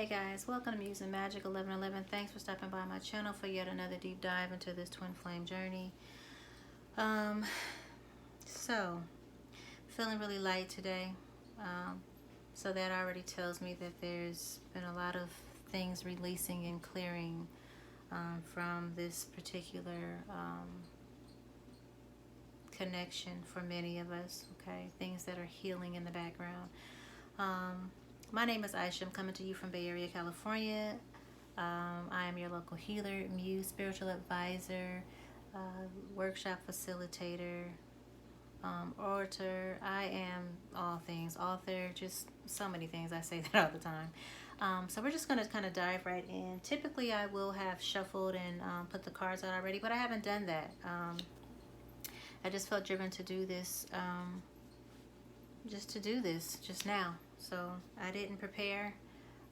Hey guys, welcome to Music Magic 1111. Thanks for stopping by my channel for yet another deep dive into this twin flame journey. So feeling really light today. So that already tells me that there's been a lot of things releasing and clearing from this particular connection for many of us. Okay, things that are healing in the background. My name is Eisha. I'm coming to you from Bay Area, California. I am your local healer, muse, spiritual advisor, workshop facilitator, orator. I am all things, author, just so many things. I say that all the time. So we're just going to kind of dive right in. Typically, I will have shuffled and put the cards out already, but I haven't done that. I just felt driven to do this, just now. So I didn't prepare.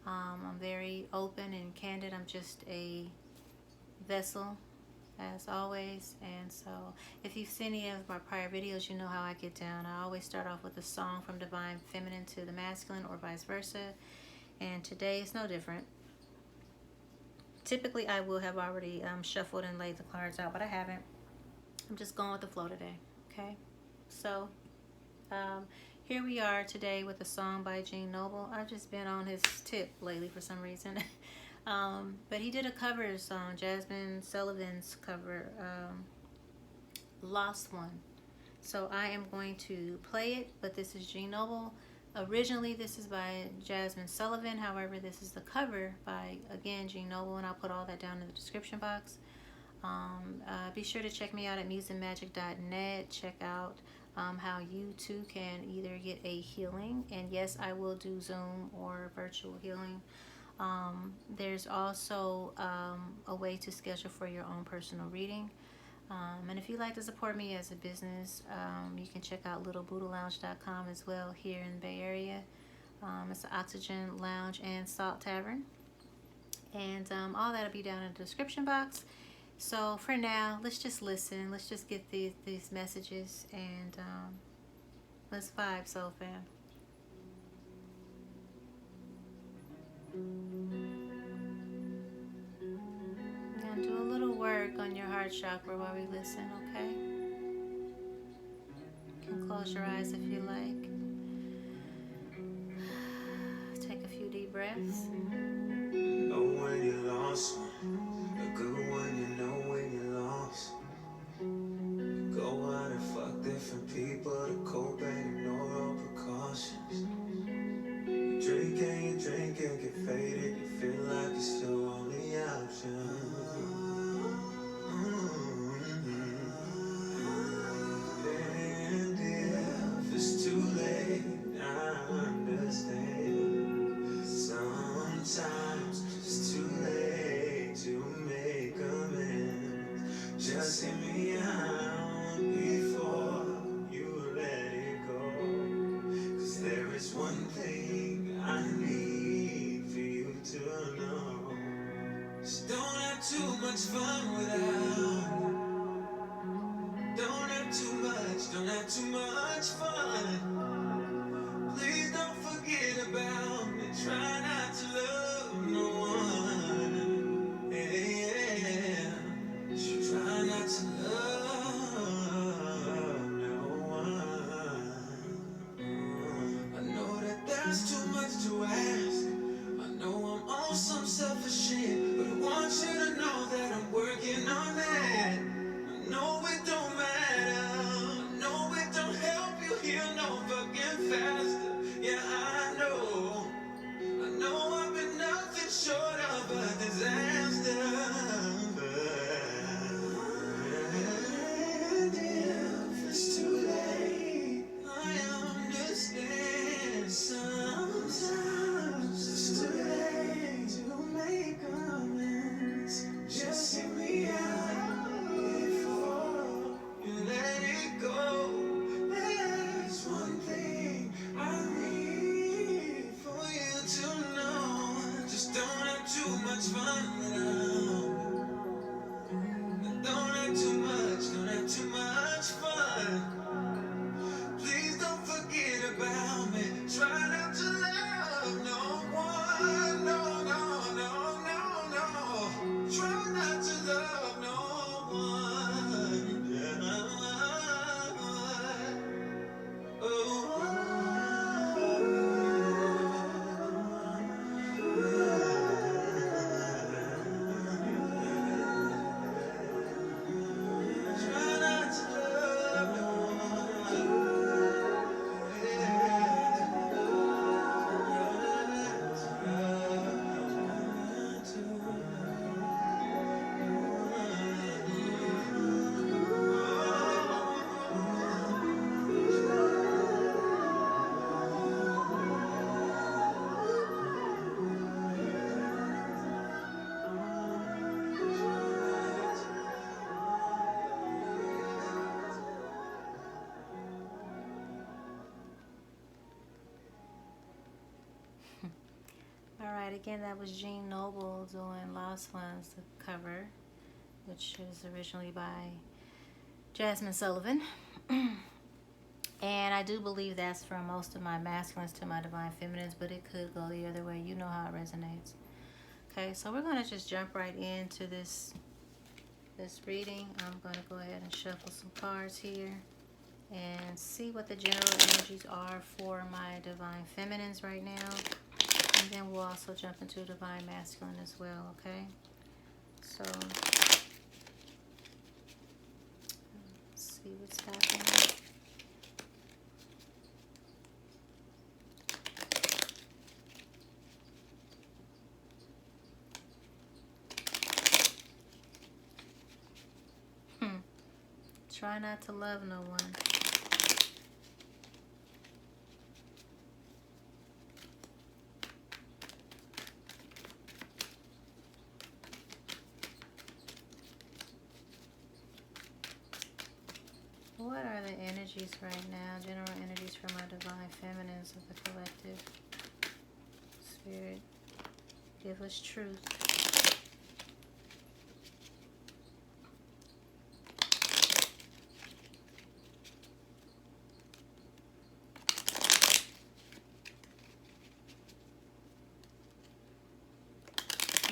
I'm very open and candid. I'm just a vessel, as always. And so if you've seen any of my prior videos, you know how I get down. I always start off with a song from divine feminine to the masculine, or vice versa. And today is no different. Typically I will have already shuffled and laid the cards out, but I haven't. I'm just going with the flow today. Okay, so here we are today with a song by Gene Noble. I've just been on his tip lately for some reason. But he did a cover song, Jasmine Sullivan's cover, Lost One. So I am going to play it, but this is Gene Noble. Originally, this is by Jasmine Sullivan. However, this is the cover by, again, Gene Noble, and I'll put all that down in the description box. Be sure to check me out at musicmagic.net. Check out how you too can either get a healing, and yes, I will do Zoom or virtual healing. There's also a way to schedule for your own personal reading. And if you'd like to support me as a business, you can check out littlebuddhalounge.com as well here in the Bay Area. It's an Oxygen Lounge and Salt Tavern. And all that'll be down in the description box. So for now, let's just listen. Let's just get these messages, and let's vibe, soul fam. I'm gonna do a little work on your heart chakra while we listen, okay? You can close your eyes if you like. Take a few deep breaths. Know when you lost one, a good one, you know when you lost. Go out and fuck different people to cope and ignore all precautions. You drink and get faded, you feel like it's your only option. And if it's too late, I understand. Sometimes it's too late to make amends. Just hear me out before you let it go. 'Cause there is one thing I need for you to know. Just don't have too much fun without. Don't have too much fun. Please don't forget about me. Try not to love no one. Yeah. Try not to love no one. I know that there's too much to ask. I know I'm on some selfish shit, but I want you to know that I'm working on that. I know it don't matter. I know it don't help you heal no fucking faster. Yeah, I know I've been nothing short of a disaster. And if it's too late, I understand. Sometimes it's too late to make amends. Just hear me out before you let it go. There's one thing I need for you to know. Just don't have too much fun without. Don't have too much fun. Please don't forget about me. Try not to love no one, no, Alright, again, that was Jean Noble doing Lost Ones, the cover, which was originally by Jasmine Sullivan. And I do believe that's from most of my masculines to my divine feminines, but it could go the other way. You know how it resonates. Okay, so we're going to just jump right into this reading. I'm going to go ahead and shuffle some cards here and see what the general energies are for my divine feminines right now. And then we'll also jump into divine masculine as well, okay? So, let's see what's happening. Try not to love no one. What are the energies right now? General energies for my divine feminines of the collective. Spirit, give us truth.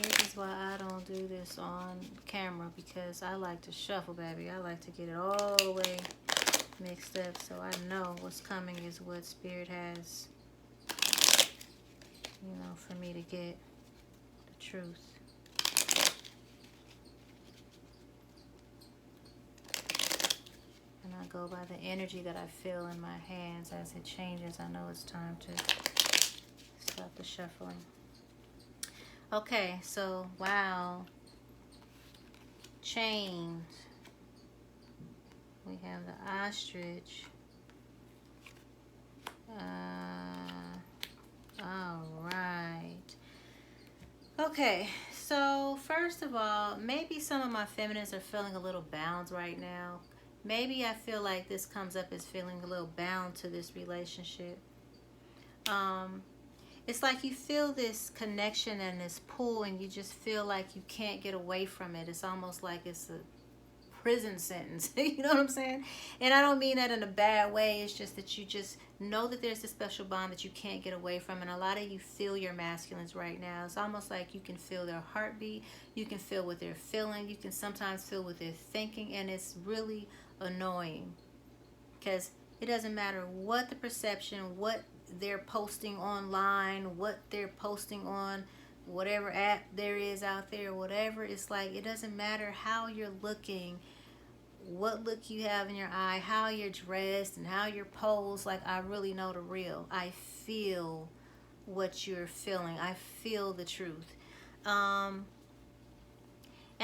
This is why I don't do this on camera, because I like to shuffle, baby. I like to get it all the way mixed up, so I know what's coming is what Spirit has, you know, for me to get the truth. And I go by the energy that I feel in my hands as it changes. I know it's time to stop the shuffling. Okay, so, wow. Chains. We have the ostrich. All right. Okay, so first of all, maybe some of my feminines are feeling a little bound right now. Maybe I feel like this comes up as feeling a little bound to this relationship. It's like you feel this connection and this pull, and you just feel like you can't get away from it. It's almost like it's a prison sentence. You know what I'm saying? And I don't mean that in a bad way. It's just that you just know that there's a special bond that you can't get away from. And a lot of you feel your masculines right now. It's almost like you can feel their heartbeat. You can feel what they're feeling. You can sometimes feel what they're thinking. And it's really annoying, because it doesn't matter what the perception, what they're posting online, what they're posting on whatever app there is out there, whatever. It's like, it doesn't matter how you're looking, what look you have in your eye, how you're dressed, and how you're posed. Like, I really know the real. I feel what you're feeling. I feel the truth. And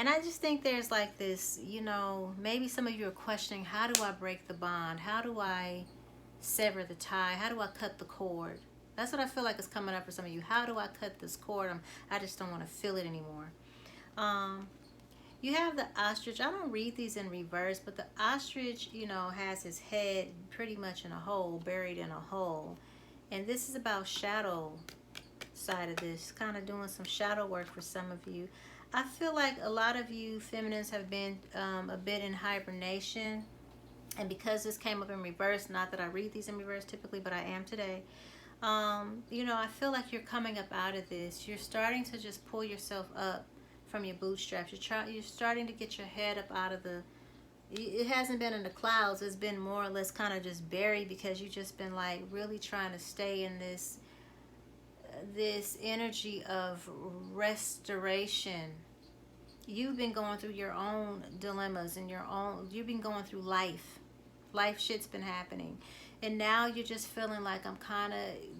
I just think there's like this, you know, maybe some of you are questioning, how do I break the bond? How do I sever the tie? How do I cut the cord? That's what I feel like is coming up for some of you. How do I cut this cord? I just don't want to feel it anymore. You have the ostrich. I don't read these in reverse, but the ostrich, you know, has his head pretty much in a hole, buried in a hole. And this is about shadow side of this, kind of doing some shadow work for some of you. I feel like a lot of you feminines have been a bit in hibernation. And because this came up in reverse, not that I read these in reverse typically, but I am today. You know, I feel like you're coming up out of this. You're starting to just pull yourself up from your bootstraps. You're starting to get your head up out of the... It hasn't been in the clouds. It's been more or less kind of just buried, because you've just been like really trying to stay in this energy of restoration. You've been going through your own dilemmas and you've been going through life shit's been happening, and now you're just feeling like,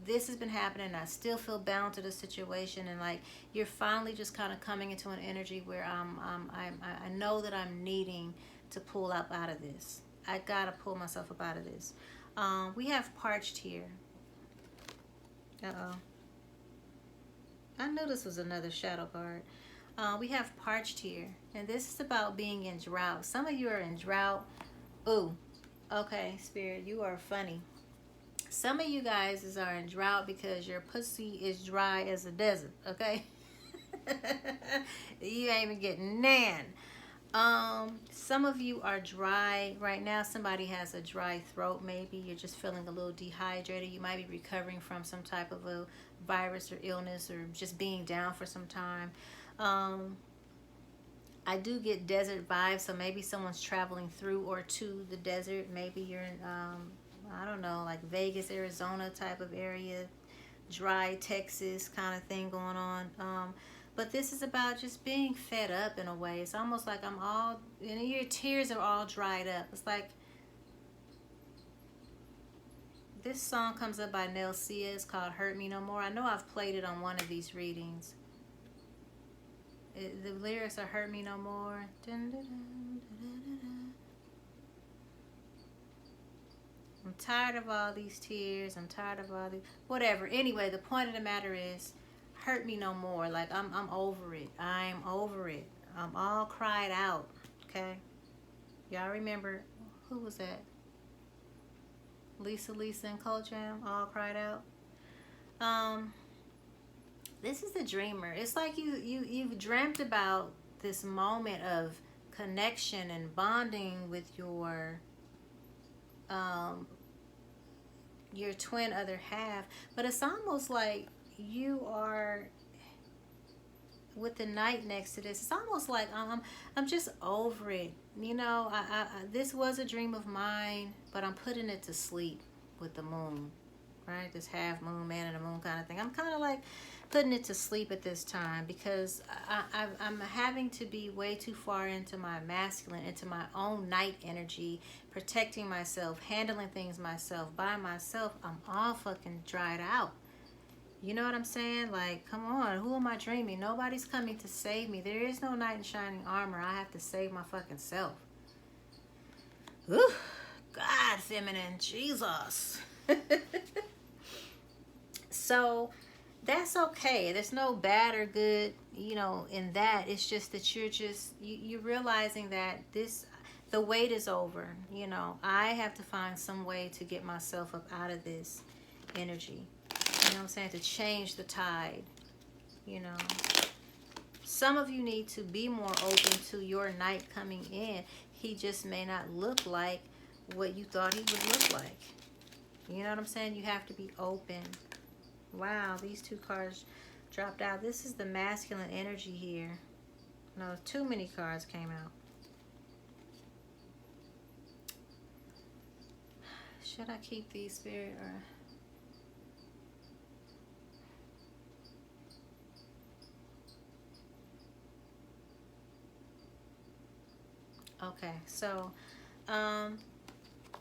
this has been happening, I still feel bound to the situation, and like you're finally just kind of coming into an energy where I know that I'm needing to pull up out of this. I gotta pull myself up out of this. We have parched here. I knew this was another shadow card. We have parched here, and this is about being in drought. Some of you are in drought. Ooh, okay, Spirit, you are funny. Some of you guys are in drought because your pussy is dry as a desert, okay? You ain't even getting nan. Some of you are dry right now. Somebody has a dry throat. Maybe you're just feeling a little dehydrated. You might be recovering from some type of a virus or illness, or just being down for some time. I do get desert vibes, so maybe someone's traveling through or to the desert. Maybe you're in, I don't know, like Vegas, Arizona type of area, dry Texas kind of thing going on. But this is about just being fed up in a way. It's almost like I'm all, your tears are all dried up. It's like, this song comes up by Nell Sia. It's called Hurt Me No More. I know I've played it on one of these readings. The lyrics are Hurt Me No More. Dun, dun, dun, dun, dun, dun. I'm tired of all these tears. I'm tired of all these, whatever. Anyway, the point of the matter is, hurt me no more. Like, I'm over it. I'm over it. I'm all cried out. Okay? Y'all remember, who was that? Lisa and Cold Jam, all cried out. This is the dreamer. It's like you've dreamt about this moment of connection and bonding with your twin other half, but it's almost like you are, with the knight next to this, it's almost like I'm just over it. You know, I this was a dream of mine, but I'm putting it to sleep with the moon, right? This half moon, man in the moon kind of thing. I'm kind of like putting it to sleep at this time, because I'm having to be way too far into my masculine, into my own night energy, protecting myself, handling things myself, by myself. I'm all fucking dried out. You know what I'm saying? Like, come on, who am I dreaming? Nobody's coming to save me. There is no knight in shining armor. I have to save my fucking self. Ooh, God, feminine, Jesus. So, that's okay. There's no bad or good, you know, in that. It's just that you're realizing that the wait is over. You know, I have to find some way to get myself up out of this energy. You know what I'm saying? To change the tide, you know. Some of you need to be more open to your knight coming in. He just may not look like what you thought he would look like. You know what I'm saying? You have to be open. Wow, these two cards dropped out. This is the masculine energy here. No, too many cards came out. Should I keep these, Spirit, or... Okay, so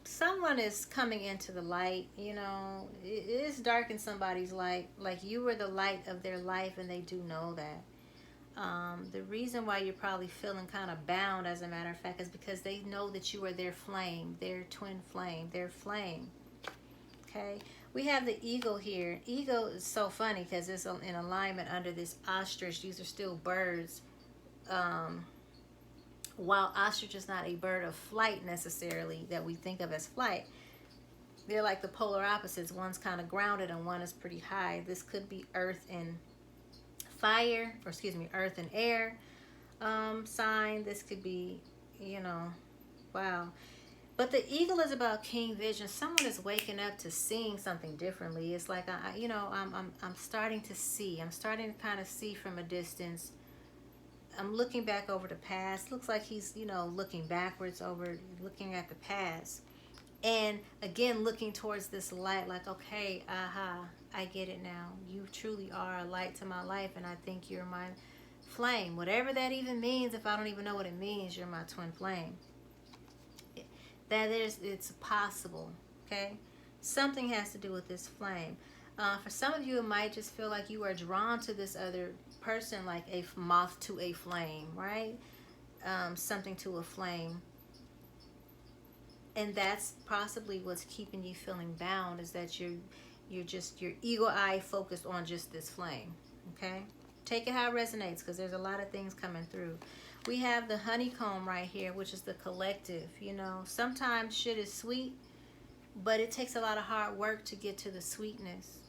someone is coming into the light. You know, it is dark in somebody's light. Like, you were the light of their life, and they do know that. The reason why you're probably feeling kind of bound, as a matter of fact, is because they know that you are their flame, their twin flame, their flame. Okay, we have the eagle here. Eagle is so funny because it's in alignment under this ostrich. These are still birds. While ostrich is not a bird of flight necessarily that we think of as flight, they're like the polar opposites. One's kind of grounded and one is pretty high. This could be earth and fire, or excuse me, earth and air sign. This could be, you know, wow. But the eagle is about king vision. Someone is waking up to seeing something differently. It's like, I'm starting to see. I'm starting to kind of see from a distance. I'm looking back over the past. Looks like he's, you know, looking backwards over, looking at the past. And again, looking towards this light, like, okay, aha, I get it now. You truly are a light to my life, and I think you're my flame. Whatever that even means, if I don't even know what it means, you're my twin flame. It's possible, okay? Something has to do with this flame. For some of you, it might just feel like you are drawn to this other person, like a moth to a flame, right? Something to a flame. And that's possibly what's keeping you feeling bound, is that you're your eagle eye focused on just this flame, okay? Take it how it resonates, because there's a lot of things coming through. We have the honeycomb right here, which is the collective, you know. Sometimes shit is sweet, but it takes a lot of hard work to get to the sweetness.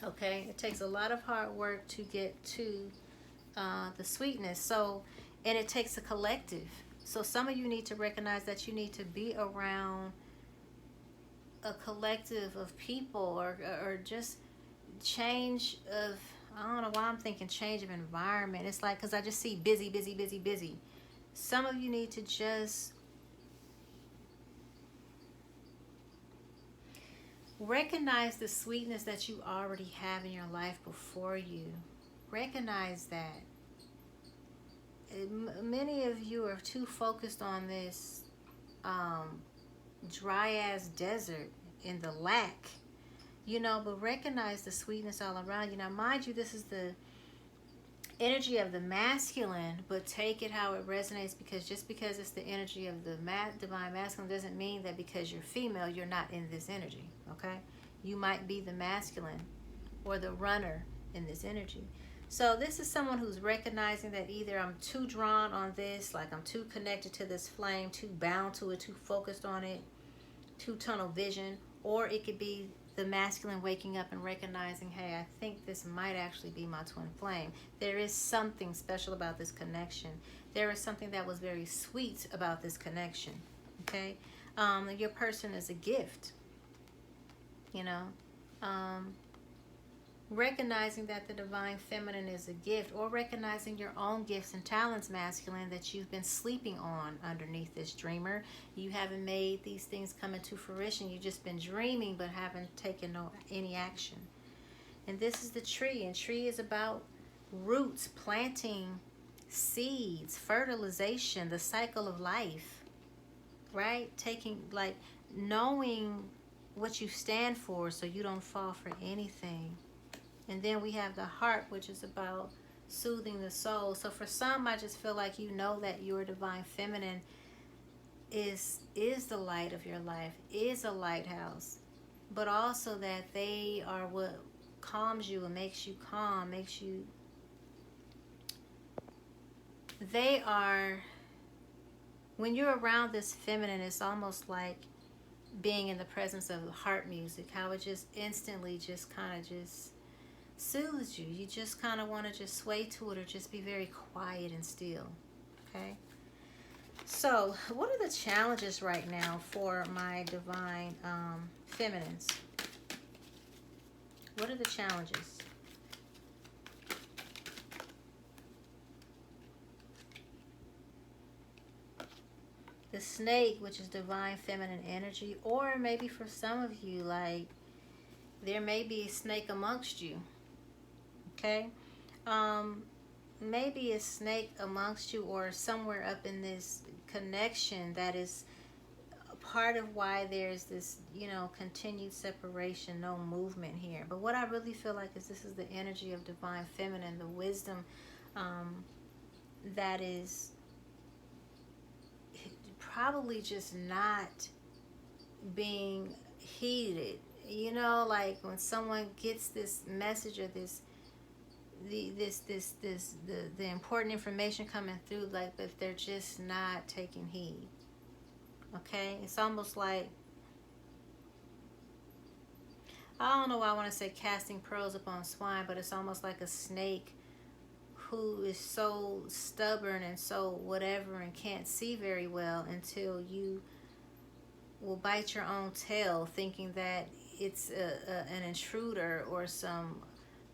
Okay, it takes a lot of hard work to get to the sweetness. So, and it takes a collective. So some of you need to recognize that you need to be around a collective of people, or just change of, I don't know why I'm thinking change of environment. It's like, because I just see busy, busy, busy, busy. Some of you need to just recognize the sweetness that you already have in your life before you. Recognize that. Many of you are too focused on this dry ass desert in the lack, but recognize the sweetness all around you. Now, mind you, this is the energy of the masculine, but take it how it resonates, because just because it's the energy of the divine masculine doesn't mean that because you're female, you're not in this energy, okay? You might be the masculine or the runner in this energy. So this is someone who's recognizing that either I'm too drawn on this, like I'm too connected to this flame, too bound to it, too focused on it, too tunnel vision, or it could be the masculine waking up and recognizing, hey, I think this might actually be my twin flame. There is something special about this connection. There is something that was very sweet about this connection, okay? Your person is a gift, recognizing that the divine feminine is a gift, or recognizing your own gifts and talents, masculine, that you've been sleeping on underneath this dreamer. You haven't made these things come into fruition. You've just been dreaming but haven't taken any action. And this is the tree, and tree is about roots, planting seeds, fertilization, the cycle of life, right? Knowing what you stand for so you don't fall for anything. And then we have the heart, which is about soothing the soul. So for some, I just feel like that your divine feminine is the light of your life, is a lighthouse, but also that they are what calms you and makes you calm, they are, when you're around this feminine, it's almost like being in the presence of heart music, how it just instantly just kind of just soothes you. You just kind of want to just sway to it, or just be very quiet and still. Okay, so what are the challenges right now for my divine feminines? What are the challenges? The snake, which is divine feminine energy, or maybe for some of you, like there may be a snake amongst you. Okay, maybe a snake amongst you, or somewhere up in this connection, that is a part of why there's this, continued separation, no movement here. But what I really feel like is this is the energy of divine feminine, the wisdom that is probably just not being heeded. Like when someone gets this message, or the important information coming through, like, but they're just not taking heed. Okay, it's almost like, I don't know why I want to say casting pearls upon swine, but it's almost like a snake who is so stubborn and so whatever and can't see very well until you will bite your own tail, thinking that it's an intruder or some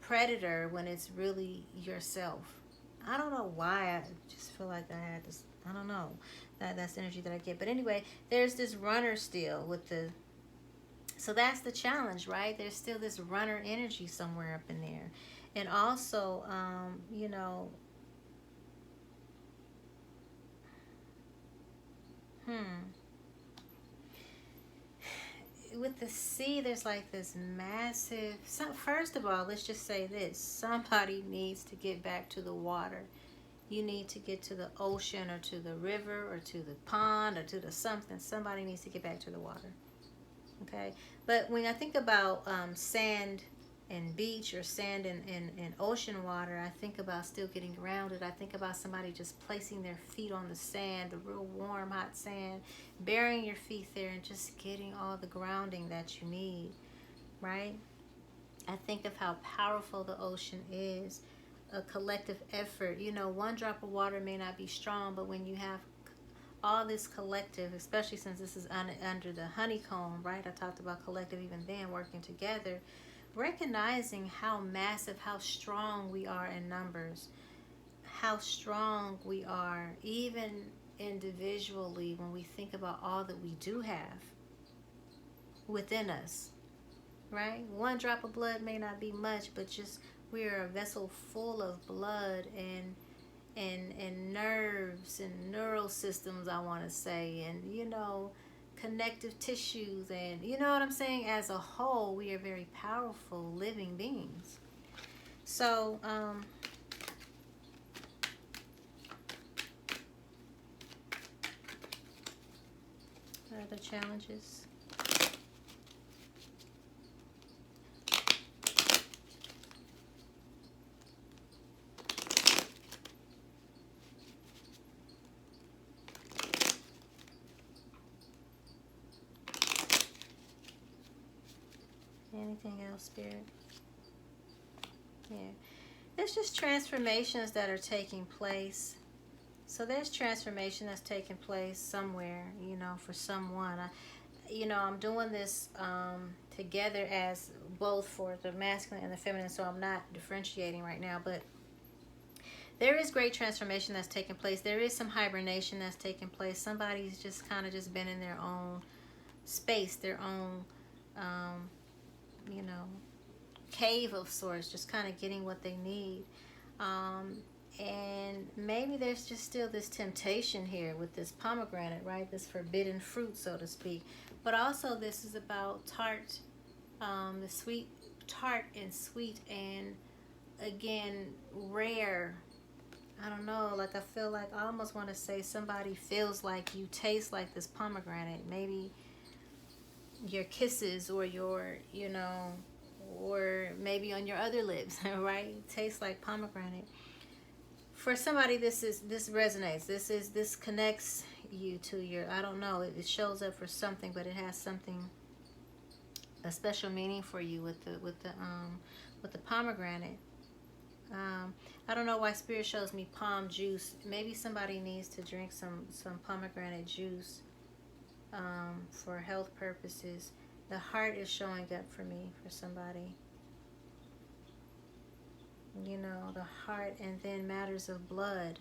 predator, when it's really yourself. I don't know why, I just feel like I had this, I don't know, that's the energy that I get. But anyway, there's this runner still with so that's the challenge, right? There's still this runner energy somewhere up in there. And also, with the sea, there's like this massive, first of all, let's just say this: somebody needs to get back to the water. You need to get to the ocean, or to the river, or to the pond, or to the something. Somebody needs to get back to the water. Okay, but when I think about sand and beach or sand and ocean water, I think about still getting grounded. I think about somebody just placing their feet on the sand, the real warm, hot sand, burying your feet there and just getting all the grounding that you need, right? I think of how powerful the ocean is, a collective effort. You know, one drop of water may not be strong, but when you have all this collective, especially since this is under the honeycomb, right? I talked about collective even then, working together, recognizing how massive, how strong we are in numbers, how strong we are even individually when we think about all that we do have within us, right? One drop of blood may not be much, but just we are a vessel full of blood and nerves and neural systems, I want to say, and you know, connective tissues, and you know what I'm saying. As a whole, we are very powerful living beings. So what are the challenges? Anything else, Spirit? Yeah. There's just transformations that are taking place. So there's transformation that's taking place somewhere, you know, for someone. I'm doing this together as both for the masculine and the feminine, so I'm not differentiating right now. But there is great transformation that's taking place. There is some hibernation that's taking place. Somebody's just kind of just been in their own space, their own cave of sorts, just kind of getting what they need. And maybe there's just still this temptation here with this pomegranate, right? This forbidden fruit, so to speak. But also this is about tart, the sweet, tart and sweet, and again, rare. I don't know, like I feel like I almost want to say somebody feels like you taste like this pomegranate. Maybe your kisses or your, or maybe on your other lips, right? Tastes like pomegranate. For somebody, this resonates. This connects you to your, I don't know, it shows up for something, but it has something, a special meaning for you with the pomegranate. I don't know why Spirit shows me palm juice. Maybe somebody needs to drink some pomegranate juice for health purposes. The heart is showing up for me, for somebody. The heart, and then matters of blood.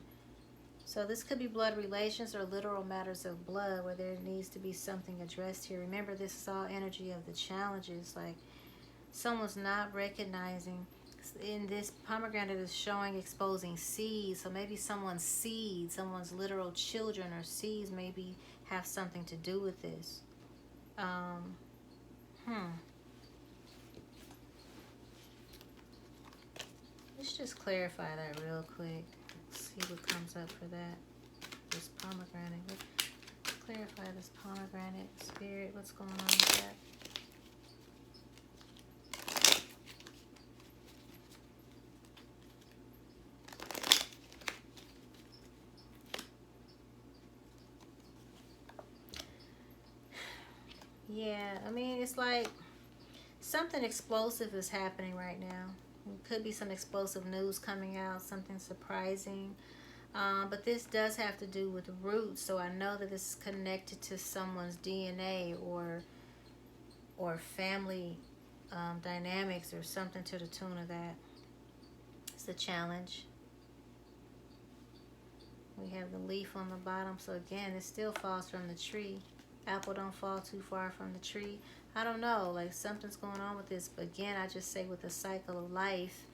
So this could be blood relations or literal matters of blood where there needs to be something addressed here. Remember, this is all energy of the challenges. Like someone's not recognizing. In this, pomegranate is showing exposing seeds. So maybe someone's seeds, someone's literal children or seeds maybe have something to do with this. Let's just clarify that real quick. See what comes up for that. This pomegranate. Let's clarify this pomegranate. Spirit, what's going on with that? Yeah, I mean, it's like something explosive is happening right now. It could be some explosive news coming out, something surprising. But this does have to do with roots, so I know that this is connected to someone's DNA or family dynamics or something to the tune of that. It's a challenge. We have the leaf on the bottom, so again, it still falls from the tree. Apple don't fall too far from the tree. I don't know, like something's going on with this. But again, I just say with the cycle of life,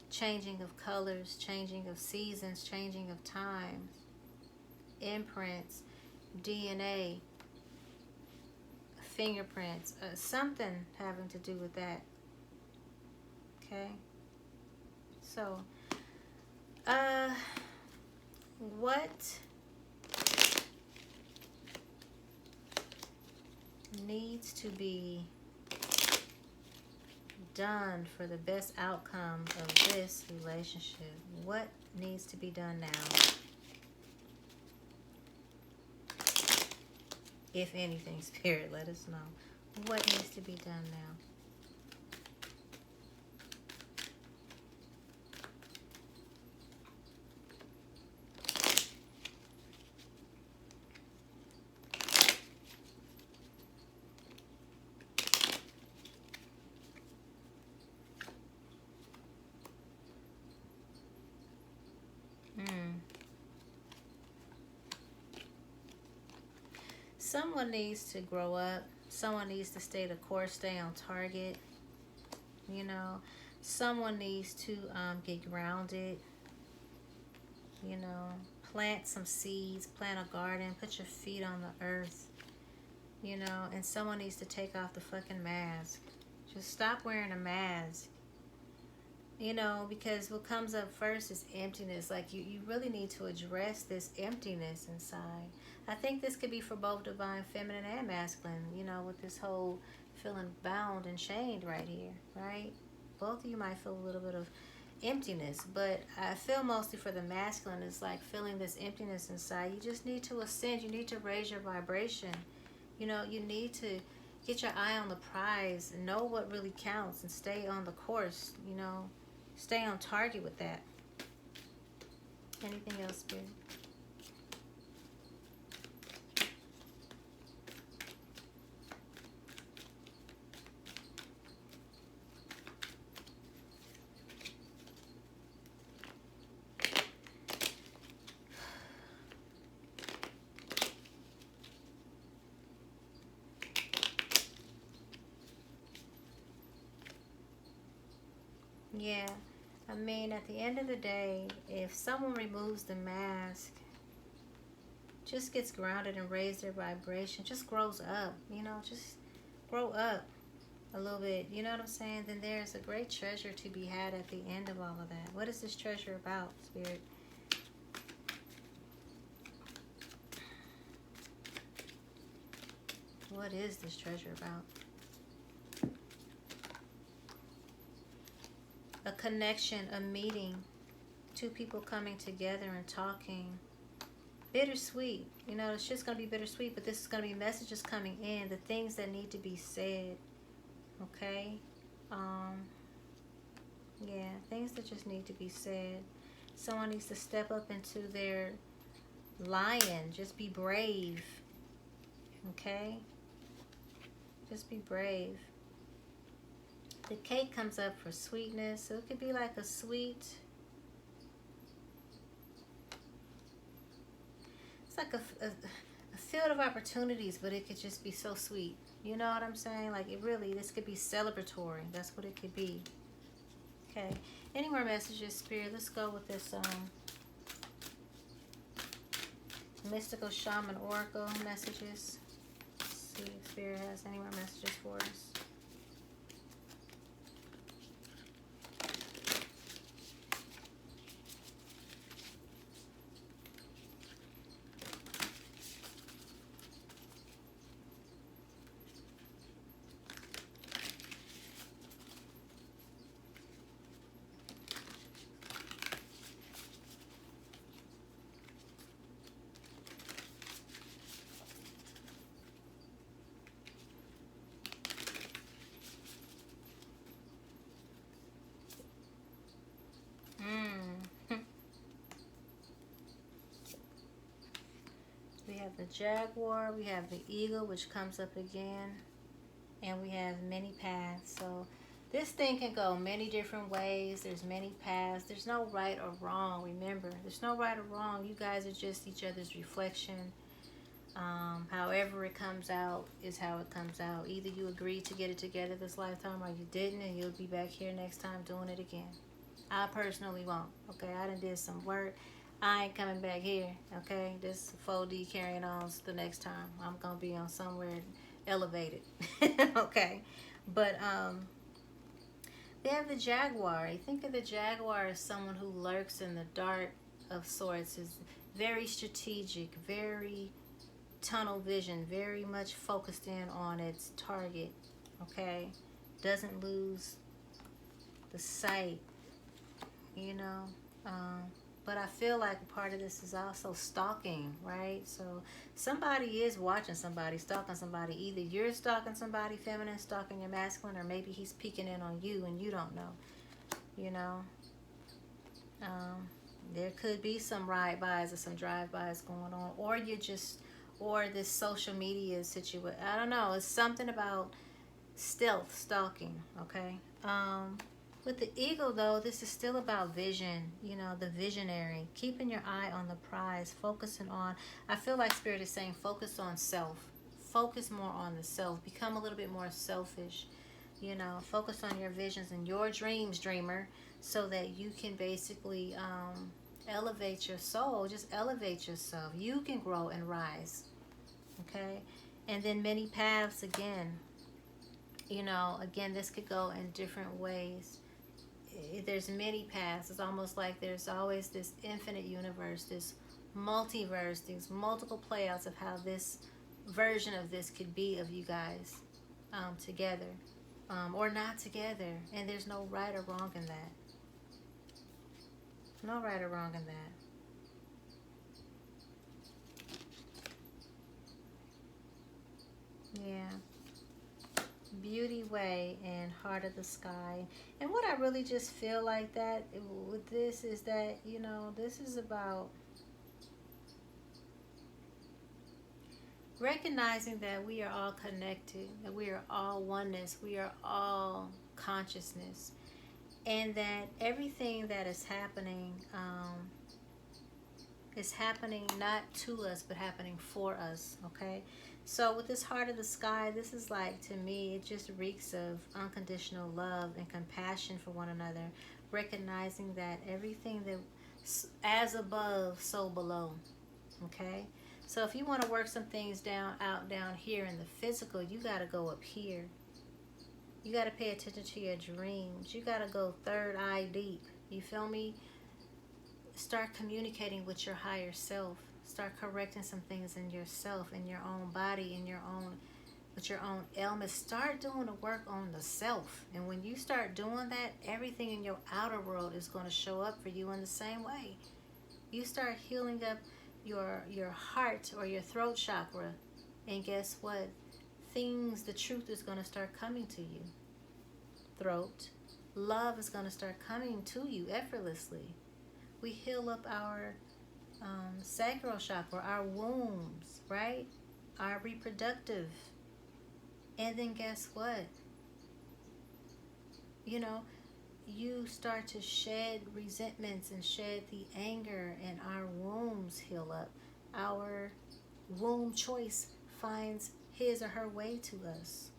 changing of colors, changing of seasons, changing of times, imprints, DNA, fingerprints, something having to do with that. Okay? So, what needs to be done for the best outcome of this relationship? What needs to be done now? If anything, Spirit, let us know. What needs to be done now? Someone needs to grow up. Someone needs to stay the course, stay on target. You know, someone needs to get grounded. You know, plant some seeds, plant a garden, put your feet on the earth. You know, and someone needs to take off the fucking mask. Just stop wearing a mask. You know, because what comes up first is emptiness. Like, you really need to address this emptiness inside. I think this could be for both divine feminine and masculine, you know, with this whole feeling bound and chained right here, right? Both of you might feel a little bit of emptiness, but I feel mostly for the masculine, it's like feeling this emptiness inside. You just need to ascend. You need to raise your vibration. You know, you need to get your eye on the prize and know what really counts and stay on the course, you know. Stay on target with that. Anything else, Spirit? Yeah. I mean, at the end of the day, if someone removes the mask, just gets grounded and raised their vibration, just grows up, you know, just grow up a little bit, you know what I'm saying? Then there's a great treasure to be had at the end of all of that. What is this treasure about, Spirit? What is this treasure about? A connection, a meeting, two people coming together and talking. Bittersweet. You know, it's just going to be bittersweet, but this is going to be messages coming in, the things that need to be said. Okay? Yeah, things that just need to be said. Someone needs to step up into their lion. Just be brave. Okay? Just be brave. The cake comes up for sweetness. So it could be like a sweet... It's like a field of opportunities, but it could just be so sweet. You know what I'm saying? Like, it really, this could be celebratory. That's what it could be. Okay. Any more messages, Spirit? Let's go with this mystical shaman oracle messages. Let's see if Spirit has any more messages for us. We have the jaguar, we have the eagle, which comes up again, and we have many paths. So this thing can go many different ways. There's many paths. There's no right or wrong. Remember, there's no right or wrong. You guys are just each other's reflection. However it comes out is how it comes out. Either you agreed to get it together this lifetime or you didn't, and you'll be back here next time doing it again. I personally won't. Okay, I done did some work. I ain't coming back here. Okay, this 4D carrying on the next time. I'm gonna be on somewhere elevated. Okay, but they have the jaguar. You think of the jaguar as someone who lurks in the dark of sorts, is very strategic, very tunnel vision, very much focused in on its target, okay? Doesn't lose the sight, you know. But I feel like part of this is also stalking, right? So somebody is watching somebody, stalking somebody. Either you're stalking somebody, feminine, stalking your masculine, or maybe he's peeking in on you and you don't know, you know. There could be some ride-bys or some drive-bys going on, or you're just, or this social media situation. I don't know. It's something about stealth stalking, okay? With the eagle, though, this is still about vision, you know, the visionary, keeping your eye on the prize, focusing on, I feel like Spirit is saying focus on self, focus more on the self, become a little bit more selfish, you know, focus on your visions and your dreams, dreamer, so that you can basically elevate your soul, just elevate yourself. You can grow and rise, okay? And then many paths again, you know, again, this could go in different ways. There's many paths. It's almost like there's always this infinite universe, this multiverse, these multiple playouts of how this version of this could be of you guys together or not together. And there's no right or wrong in that. No right or wrong in that. Yeah. Beauty Way and Heart of the Sky. And what I really just feel like that with this is that, you know, this is about recognizing that we are all connected, that we are all oneness, we are all consciousness, and that everything that is happening not to us but happening for us, okay? So with this Heart of the Sky, this is like, to me, it just reeks of unconditional love and compassion for one another, recognizing that everything that as above, so below, okay? So if you want to work some things down here in the physical, you got to go up here. You got to pay attention to your dreams. You got to go third eye deep. You feel me? Start communicating with your higher self. Start correcting some things in yourself, in your own body, in your own, with your own ailments. Start doing the work on the self. And when you start doing that, everything in your outer world is going to show up for you in the same way. You start healing up your heart or your throat chakra, and guess what? The truth is going to start coming to you. Throat. Love is going to start coming to you effortlessly. We heal up our sacral chakra, our wombs, right? Our reproductive. And then guess what? You know, you start to shed resentments and shed the anger, and our wombs heal up. Our womb choice finds his or her way to us.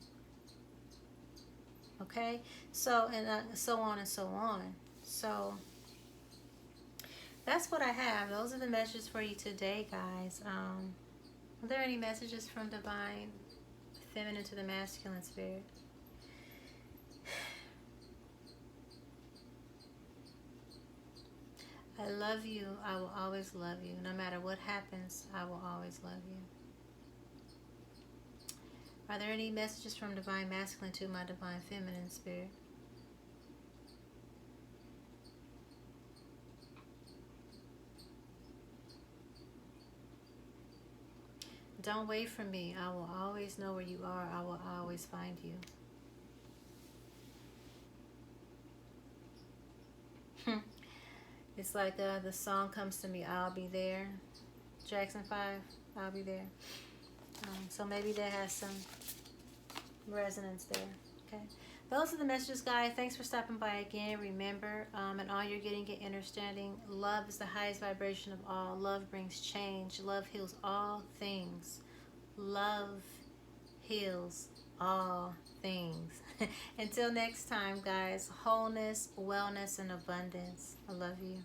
Okay? So, and so on and so on. So, that's what I have. Those are the messages for you today, guys. Are there any messages from Divine Feminine to the Masculine Spirit? I love you. I will always love you. No matter what happens, I will always love you. Are there any messages from Divine Masculine to my Divine Feminine Spirit? Don't wait for me. I will always know where you are. I will always find you. It's like the song comes to me, I'll be there. Jackson 5, I'll be there. So maybe that has some resonance there. Okay. Those are the messages, guys. Thanks for stopping by again. Remember, and all you're getting, get understanding. Love is the highest vibration of all. Love brings change. Love heals all things. Love heals all things. Until next time, guys. Wholeness, wellness, and abundance. I love you.